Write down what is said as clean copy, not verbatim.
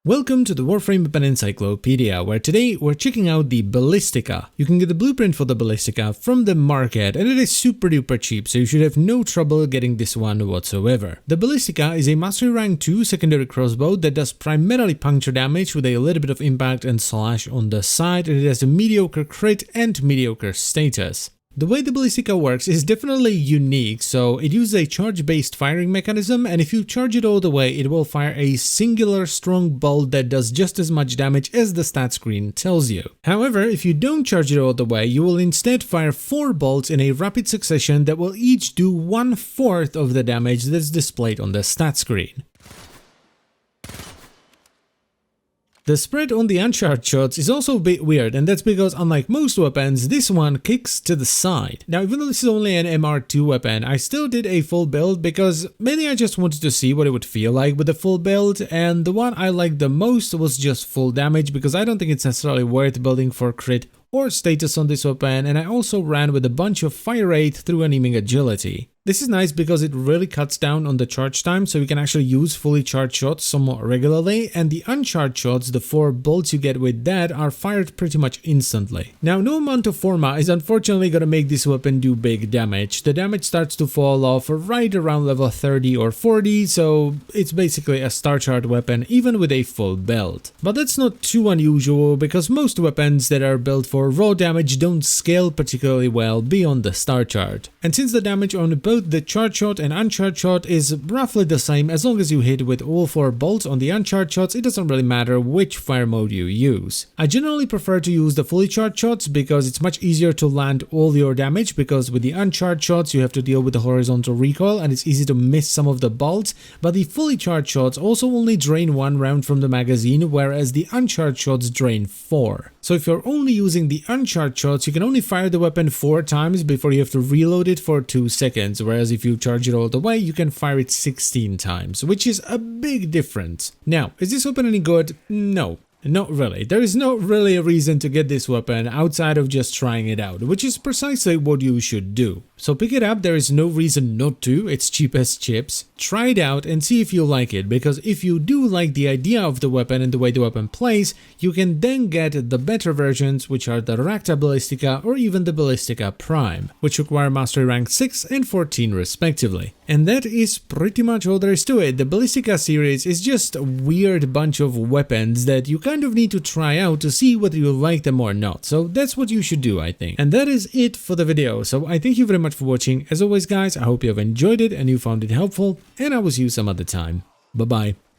Welcome to the Warframe weapon Encyclopedia, where today we're checking out the Ballistica. You can get the blueprint for the Ballistica from the market, and it is super duper cheap, so you should have no trouble getting this one whatsoever. The Ballistica is a Mastery Rank 2 secondary crossbow that does primarily puncture damage with a little bit of impact and slash on the side, and it has a mediocre crit and mediocre status. The way the Ballistica works is definitely unique, so it uses a charge-based firing mechanism, and if you charge it all the way, it will fire a singular strong bolt that does just as much damage as the stat screen tells you. However, if you don't charge it all the way, you will instead fire 4 bolts in a rapid succession that will each do 1/4 of the damage that's displayed on the stat screen. The spread on the uncharged shots is also a bit weird, and that's because unlike most weapons, this one kicks to the side. Now, even though this is only an MR2 weapon, I still did a full build because mainly I just wanted to see what it would feel like with a full build, and the one I liked the most was just full damage because I don't think it's necessarily worth building for crit or status on this weapon, and I also ran with a bunch of fire rate through aiming agility. This is nice because it really cuts down on the charge time, so you can actually use fully charged shots somewhat regularly, and the uncharged shots, the 4 bolts you get with that, are fired pretty much instantly. Now, no amount of forma is unfortunately gonna make this weapon do big damage. The damage starts to fall off right around level 30 or 40, so it's basically a star chart weapon even with a full build. But that's not too unusual because most weapons that are built for raw damage don't scale particularly well beyond the star chart. And since the damage on both the charge shot and uncharged shot is roughly the same, as long as you hit with all 4 bolts on the uncharged shots, it doesn't really matter which fire mode you use. I generally prefer to use the fully charged shots because it's much easier to land all your damage, because with the uncharged shots you have to deal with the horizontal recoil and it's easy to miss some of the bolts, but the fully charged shots also only drain 1 round from the magazine, whereas the uncharged shots drain 4. So if you're only using the uncharged shots, you can only fire the weapon 4 times before you have to reload it for 2 seconds, whereas if you charge it all the way, you can fire it 16 times, which is a big difference. Now, is this weapon any good? No. Not really. There is not really a reason to get this weapon outside of just trying it out, which is precisely what you should do. So pick it up, there is no reason not to, it's cheap as chips. Try it out and see if you like it, because if you do like the idea of the weapon and the way the weapon plays, you can then get the better versions, which are the Rakta Ballistica or even the Ballistica Prime, which require Mastery Rank 6 and 14 respectively. And that is pretty much all there is to it. The Ballistica series is just a weird bunch of weapons that you kind of need to try out to see whether you like them or not. So that's what you should do, I think. And that is it for the video. So I thank you very much for watching. As always, guys, I hope you have enjoyed it and you found it helpful, and I will see you some other time. Bye bye.